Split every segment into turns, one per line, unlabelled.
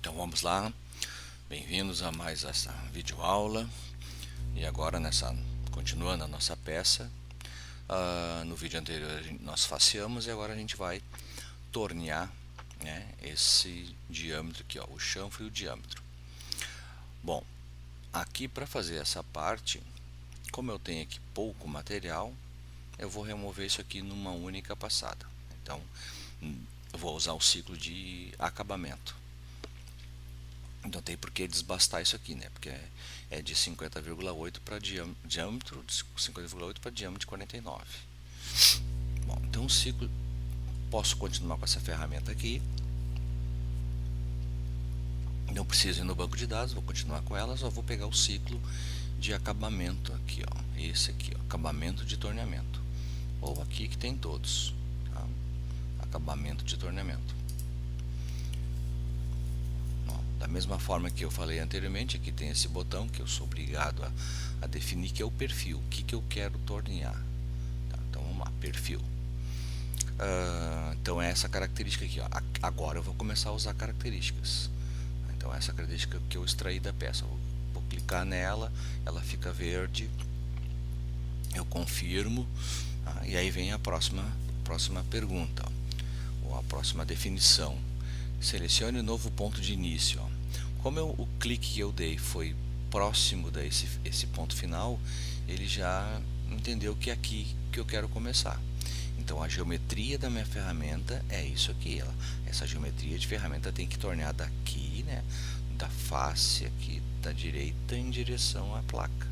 Então vamos lá, bem-vindos a mais essa videoaula. E agora continuando a nossa peça, no vídeo anterior nós faceamos e agora a gente vai tornear, né, esse diâmetro aqui, ó, o chanfro e o diâmetro. Bom, aqui para fazer essa parte, como eu tenho aqui pouco material, eu vou remover isso aqui numa única passada. Então eu vou usar o ciclo de acabamento. Então tem por que desbastar isso aqui, né? Porque é de 50,8 para diâmetro de 50,8 para diâmetro de 49. Bom, então o ciclo, posso continuar com essa ferramenta aqui. Não preciso ir no banco de dados, vou continuar com ela, só vou pegar o ciclo de acabamento aqui, ó. Esse aqui, ó, acabamento de torneamento. Ou aqui que tem todos, tá? Acabamento de torneamento. Da mesma forma que eu falei anteriormente, aqui tem esse botão que eu sou obrigado a definir, que é o perfil, o que eu quero tornear. Tá, então vamos lá, perfil. Então é essa característica aqui, ó. Agora eu vou começar a usar características. Então essa característica que eu extraí da peça, vou clicar nela, ela fica verde, eu confirmo, tá? E aí vem a próxima pergunta, ó, ou a próxima definição. Selecione o novo ponto de início, ó. Como o clique que eu dei foi próximo desse ponto final, ele já entendeu que é aqui que eu quero começar. Então a geometria da minha ferramenta é isso aqui, ó. Essa geometria de ferramenta tem que tornear daqui, né, da face aqui da direita em direção à placa.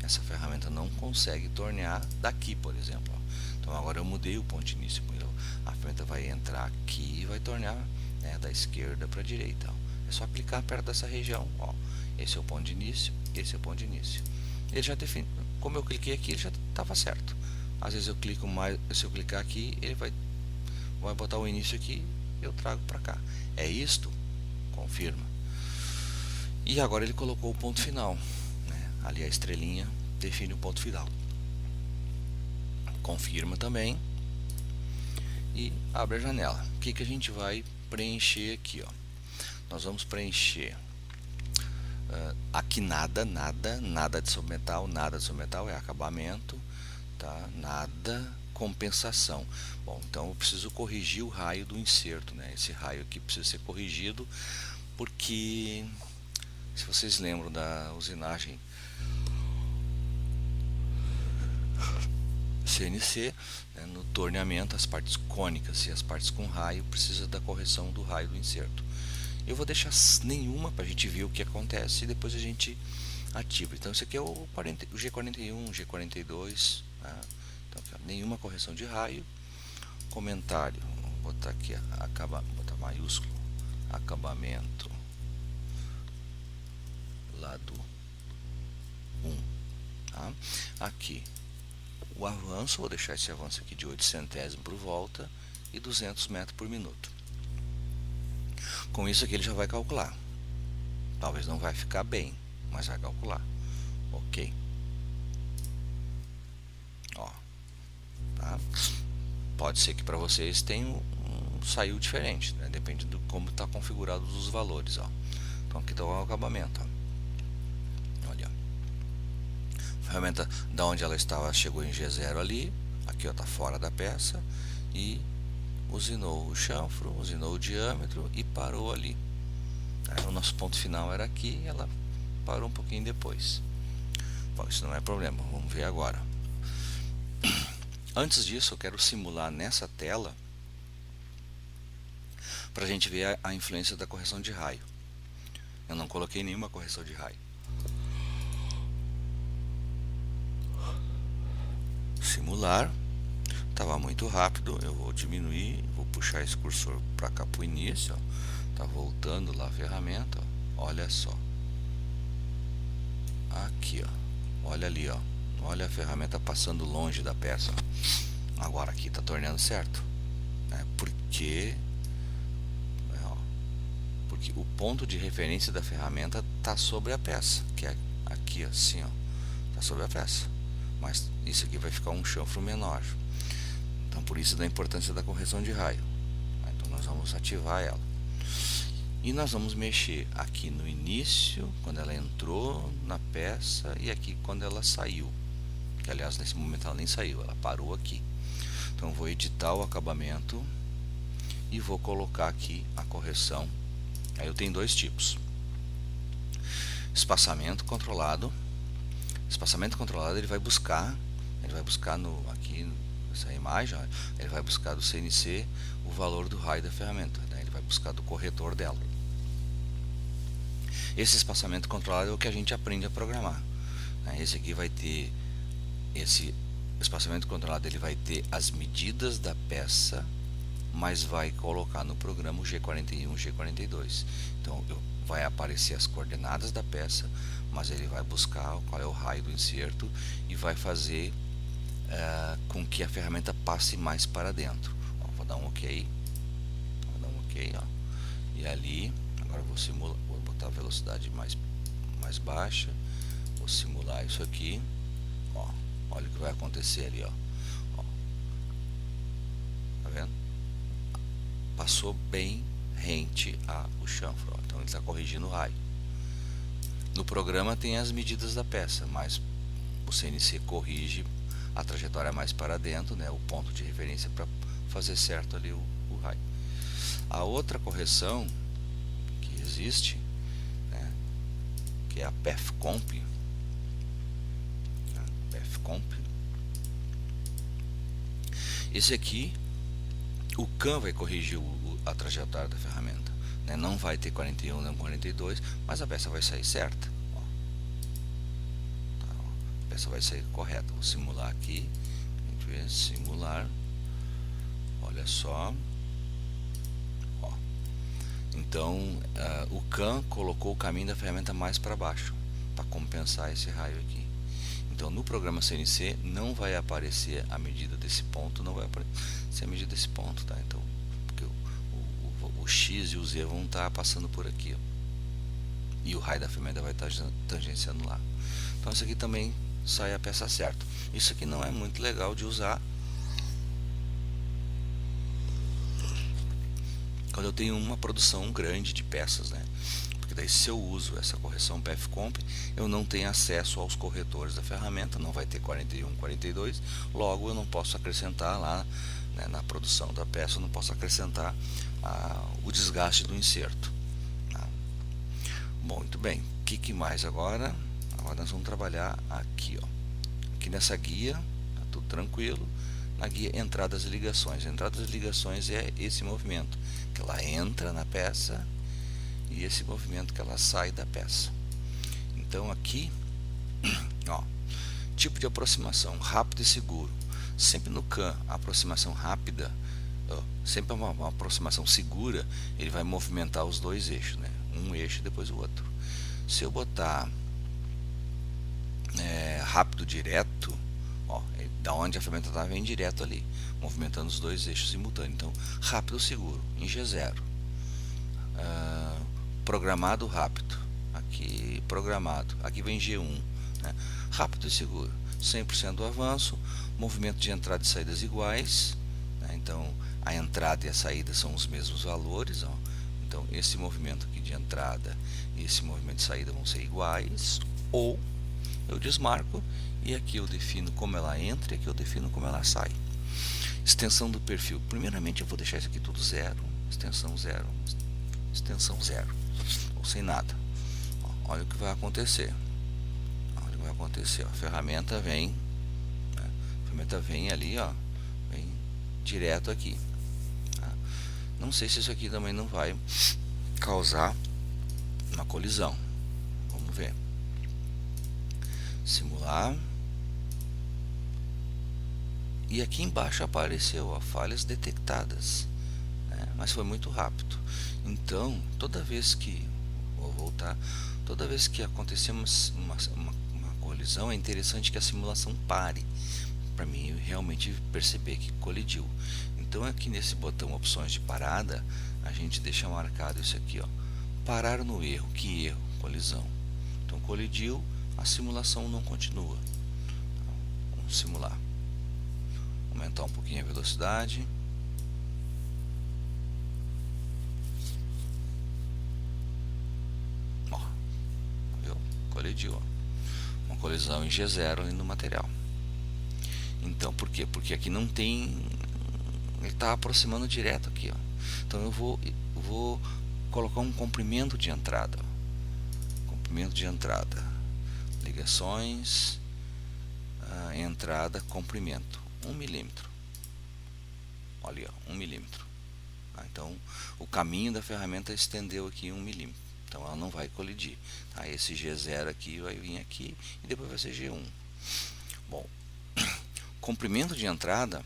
Essa ferramenta não consegue tornear daqui, por exemplo, ó. Então agora eu mudei o ponto de início, a ferramenta vai entrar aqui e vai tornear, né, da esquerda para a direita, ó. É só clicar perto dessa região, ó. Esse é o ponto de início, esse é o ponto de início. Ele já define, como eu cliquei aqui, ele já estava certo. Às vezes eu clico mais, se eu clicar aqui, ele vai botar o início aqui, eu trago para cá. É isto? Confirma. E agora ele colocou o ponto final, né? Ali a estrelinha define o ponto final. Confirma também e abre a janela. O que a gente vai preencher aqui, ó? Nós vamos preencher aqui nada de submetal, nada de submetal é acabamento, tá? Nada compensação. Bom, então eu preciso corrigir o raio do inserto, né? Esse raio aqui precisa ser corrigido porque, se vocês lembram da usinagem CNC, né, no torneamento, as partes cônicas e as partes com raio precisa da correção do raio do inserto. Eu vou deixar nenhuma para a gente ver o que acontece e depois a gente ativa. Então esse aqui é o G41, G42, tá? Então aqui, ó, nenhuma correção de raio. Comentário, vou botar aqui, botar maiúsculo, acabamento lado 1, tá? Aqui o avanço, vou deixar esse avanço aqui de 8 centésimos por volta e 200 metros por minuto. Com isso aqui ele já vai calcular. Talvez não vai ficar bem, mas vai calcular. Ok. Ó, tá? Pode ser que para vocês tenha saiu diferente, né? Depende do como está configurado os valores, ó. Então aqui está o acabamento, ó. Olha, a ferramenta da onde ela estava chegou em G0 ali. Aqui, ó, tá fora da peça e usinou o chanfro, usinou o diâmetro e parou ali. O nosso ponto final era aqui, ela parou um pouquinho depois. Bom, isso não é problema, vamos ver agora. Antes disso, eu quero simular nessa tela para a gente ver a influência da correção de raio. Eu não coloquei nenhuma correção de raio. Simular. Estava muito rápido, eu vou diminuir, vou puxar esse cursor para cá para o início, ó. Tá voltando lá a ferramenta, ó. Olha só. Aqui, ó. Olha ali, ó. Olha a ferramenta passando longe da peça. Agora aqui tá tornando certo, né? Porque o ponto de referência da ferramenta tá sobre a peça, que é aqui assim, ó. Tá sobre a peça. Mas isso aqui vai ficar um chanfro menor. Então por isso da importância da correção de raio. Então nós vamos ativar ela. E nós vamos mexer aqui no início, quando ela entrou na peça, e aqui quando ela saiu. Que aliás nesse momento ela nem saiu, ela parou aqui. Então vou editar o acabamento e vou colocar aqui a correção. Aí eu tenho dois tipos: espaçamento controlado. Espaçamento controlado ele vai buscar no aqui essa imagem, ó, ele vai buscar do CNC o valor do raio da ferramenta, né? Ele vai buscar do corretor dela. Esse espaçamento controlado é o que a gente aprende a programar, né? Esse aqui vai ter esse espaçamento controlado, ele vai ter as medidas da peça, mas vai colocar no programa o G41, G42. Então vai aparecer as coordenadas da peça, mas ele vai buscar qual é o raio do inserto e vai fazer com que a ferramenta passe mais para dentro. Ó, vou dar um OK, ó. E ali agora vou simular, vou botar a velocidade mais baixa, vou simular isso aqui, ó. Olha o que vai acontecer ali, ó. Tá vendo? Passou bem rente ao chanfro, ó. Então ele está corrigindo o raio. No programa tem as medidas da peça, mas o CNC corrige a trajetória mais para dentro, né, o ponto de referência para fazer certo ali o raio. A outra correção que existe, né, que é a PathComp, esse aqui o CAM vai corrigir a trajetória da ferramenta, né? Não vai ter 41 nem 42, mas a peça vai sair certa, ó. Tá, ó. A peça vai sair correta. Vou simular aqui, a gente vê, simular, olha só, ó. Então o CAM colocou o caminho da ferramenta mais para baixo para compensar esse raio aqui. Então no programa CNC não vai aparecer a medida desse ponto, não vai aparecer a medida desse ponto, tá? Então porque o X e o Z vão estar passando por aqui, ó, e o raio da ferramenta vai estar tangenciando lá. Então isso aqui também sai a peça certa. Isso aqui não é muito legal de usar quando eu tenho uma produção grande de peças, né? Porque daí se eu uso essa correção PathComp, eu não tenho acesso aos corretores da ferramenta, não vai ter 41, 42, logo eu não posso acrescentar lá, né, na produção da peça, eu não posso acrescentar o desgaste do inserto, tá? Bom, muito bem, o que mais agora? Agora nós vamos trabalhar aqui, ó. Aqui nessa guia, tá tudo tranquilo. Na guia entradas e ligações. Entradas e ligações é esse movimento que ela entra na peça e esse movimento que ela sai da peça. Então aqui, ó, tipo de aproximação rápido e seguro. Sempre no CAM, a aproximação rápida, ó, sempre uma aproximação segura, ele vai movimentar os dois eixos, né? Um eixo e depois o outro. Se eu botar rápido direto, ó, da onde a ferramenta está, vem direto ali, movimentando os dois eixos simultâneos. Então, rápido seguro, em G0. Programado rápido, aqui programado, aqui vem G1, né? Rápido e seguro, 100% do avanço, movimento de entrada e saídas iguais, né? Então a entrada e a saída são os mesmos valores, ó. Então esse movimento aqui de entrada e esse movimento de saída vão ser iguais, ou eu desmarco e aqui eu defino como ela entra e aqui eu defino como ela sai. Extensão do perfil, primeiramente eu vou deixar isso aqui tudo zero, extensão zero, ou sem nada. Ó, olha o que vai acontecer. Olha o que vai acontecer. Ó, a ferramenta vem, né? A ferramenta vem ali, ó, vem direto aqui. Tá? Não sei se isso aqui também não vai causar uma colisão. Vamos ver. Simular. E aqui embaixo apareceu, ó, falhas detectadas, né? Mas foi muito rápido. Então, toda vez que vou voltar, toda vez que acontecer uma colisão, é interessante que a simulação pare para mim realmente perceber que colidiu. Então, aqui nesse botão opções de parada, a gente deixa marcado isso aqui, ó, parar no erro. Que erro? Colisão. Então, colidiu, a simulação não continua. Então, vamos simular. Aumentar um pouquinho a velocidade. colidiu, ó. Uma colisão em G0 ali no material. Então, por quê? Porque aqui não tem, ele está aproximando direto aqui, ó. Então eu vou colocar um comprimento de entrada, comprimento de entrada, ligações, entrada, comprimento, 1 milímetro. Olha aí, ó, 1 milímetro. Então o caminho da ferramenta estendeu aqui 1 milímetro. Então ela não vai colidir. Tá? Esse G0 aqui vai vir aqui e depois vai ser G1. Bom, comprimento de entrada,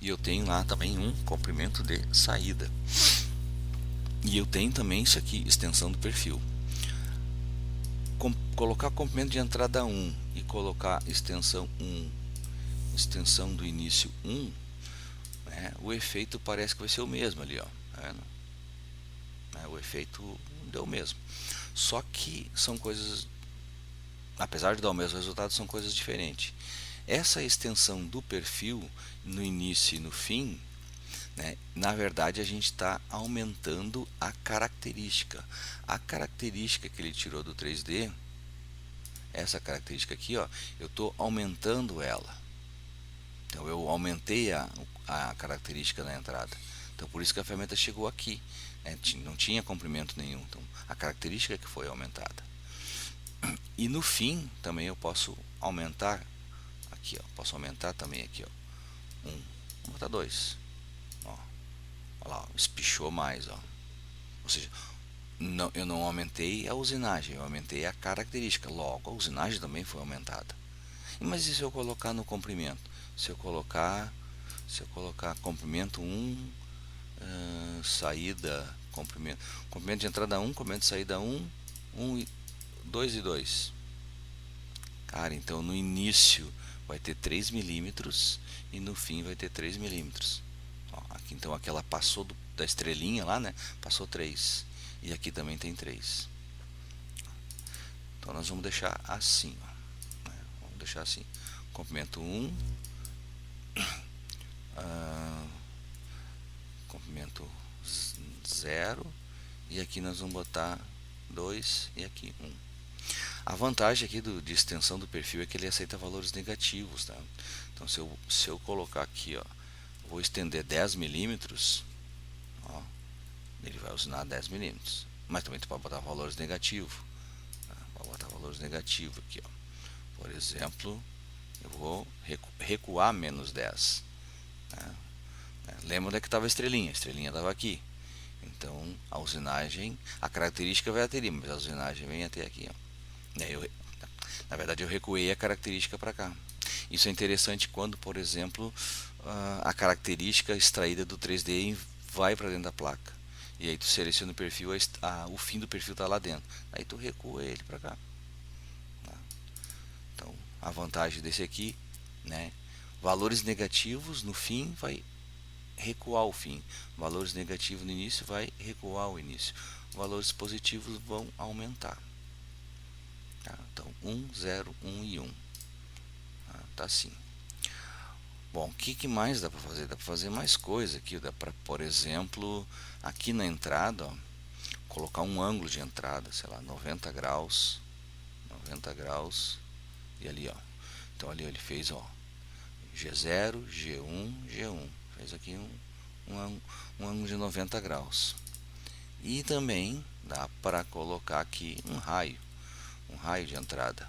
e eu tenho lá também um comprimento de saída. E eu tenho também isso aqui, extensão do perfil. Colocar comprimento de entrada 1 e colocar extensão 1, extensão do início 1, né, o efeito parece que vai ser o mesmo ali, ó. Tá vendo? O efeito deu o mesmo. Só que são coisas, apesar de dar o mesmo resultado, são coisas diferentes. Essa extensão do perfil no início e no fim, né, na verdade a gente está aumentando a característica. A característica que ele tirou do 3D, essa característica aqui, ó, eu estou aumentando ela. Então eu aumentei a característica da entrada. Então por isso que a ferramenta chegou aqui, né, não tinha comprimento nenhum. Então a característica que foi aumentada. E no fim também eu posso aumentar aqui, ó, posso aumentar também aqui, ó, vou botar 2, ó, olha lá, ó, espichou mais, ó. Ou seja, não, eu não aumentei a usinagem, eu aumentei a característica, logo a usinagem também foi aumentada. Mas e se eu colocar no comprimento? Se eu colocar comprimento 1, saída, comprimento de entrada 1, comprimento de saída 1, 2 e 2. Cara, então no início vai ter 3 milímetros e no fim vai ter 3 milímetros. Ó, aqui, então aqui ela passou da estrelinha lá, né? Passou 3. E aqui também tem 3. Então nós vamos deixar assim, ó, né? Vamos deixar assim. Comprimento 1, comprimento 0, e aqui nós vamos botar 2 e aqui 1. A vantagem aqui de extensão do perfil é que ele aceita valores negativos, tá? Então se eu colocar aqui, ó, vou estender 10 milímetros, ó, ele vai usinar 10 milímetros. Mas também tu pode botar valores negativos, tá? Vou botar valores negativos aqui, ó. Por exemplo, eu vou recuar menos 10, tá? Lembra onde é que estava a estrelinha? A estrelinha estava aqui. Então a usinagem, a característica vai até ali, mas a usinagem vem até aqui, ó. Na verdade eu recuei a característica para cá. Isso é interessante quando, por exemplo, a característica extraída do 3D vai para dentro da placa. E aí tu seleciona o perfil, o fim do perfil está lá dentro. Aí tu recua ele para cá. Tá? Então a vantagem desse aqui, né? Valores negativos no fim vai recuar o fim. Valores negativos no início vai recuar o início. Valores positivos vão aumentar. Tá? Então 1, 0, 1 e 1. Tá assim. Bom, o que mais dá para fazer? Dá para fazer mais coisa aqui. Dá para, por exemplo, aqui na entrada, ó, colocar um ângulo de entrada, sei lá, 90 graus. 90 graus. E ali, ó. Então ali ele fez, ó, G0, G1, G1. Fez aqui um ângulo de 90 graus. E também dá para colocar aqui um raio de entrada.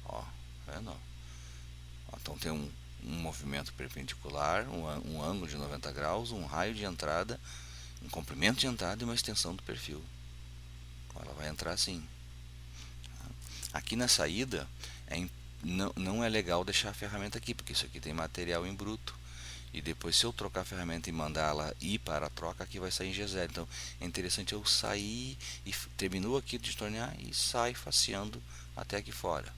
Ó, tá vendo? Ó, então tem um movimento perpendicular, um ângulo de 90 graus, um raio de entrada, um comprimento de entrada e uma extensão do perfil. Ela vai entrar assim. Aqui na saída não é legal deixar a ferramenta aqui, porque isso aqui tem material em bruto. E depois, se eu trocar a ferramenta e mandar ela ir para a troca, aqui vai sair em G0. Então é interessante eu sair e terminou aqui de tornear e sai faceando até aqui fora.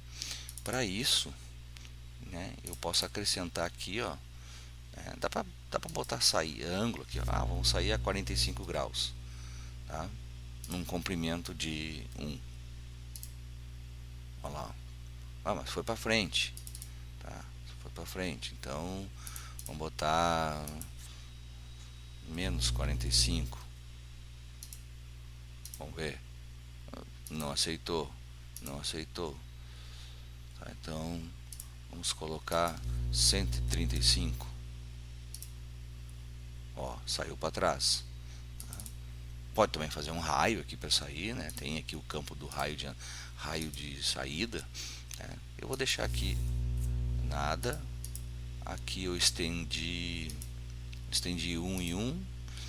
Para isso, né, eu posso acrescentar aqui, ó, dá para botar ângulo aqui, ó, vamos sair a 45 graus, tá? Num comprimento de 1. Olha lá, mas foi para frente, tá? Foi para frente, então vamos botar menos 45. Vamos ver. Não aceitou, não aceitou. Tá, então vamos colocar 135. Ó, saiu para trás. Pode também fazer um raio aqui para sair, né? Tem aqui o campo do raio de saída, né? Eu vou deixar aqui nada. Aqui eu estendi 1 e 1,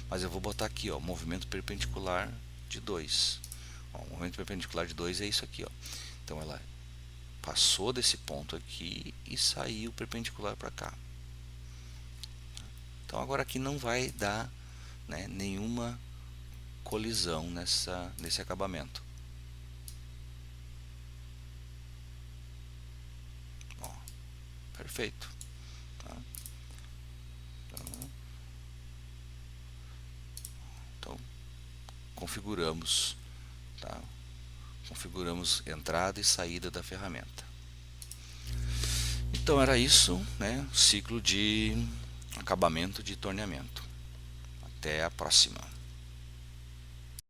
mas eu vou botar aqui, ó, movimento perpendicular de 2. Ó, o movimento perpendicular de 2 é isso aqui, ó. Então ela passou desse ponto aqui e saiu perpendicular para cá. Então agora aqui não vai dar, né, nenhuma colisão nesse acabamento. Ó, perfeito. Tá? Então configuramos, tá? Configuramos entrada e saída da ferramenta. Então era isso, né? Ciclo de acabamento de torneamento. Até a próxima.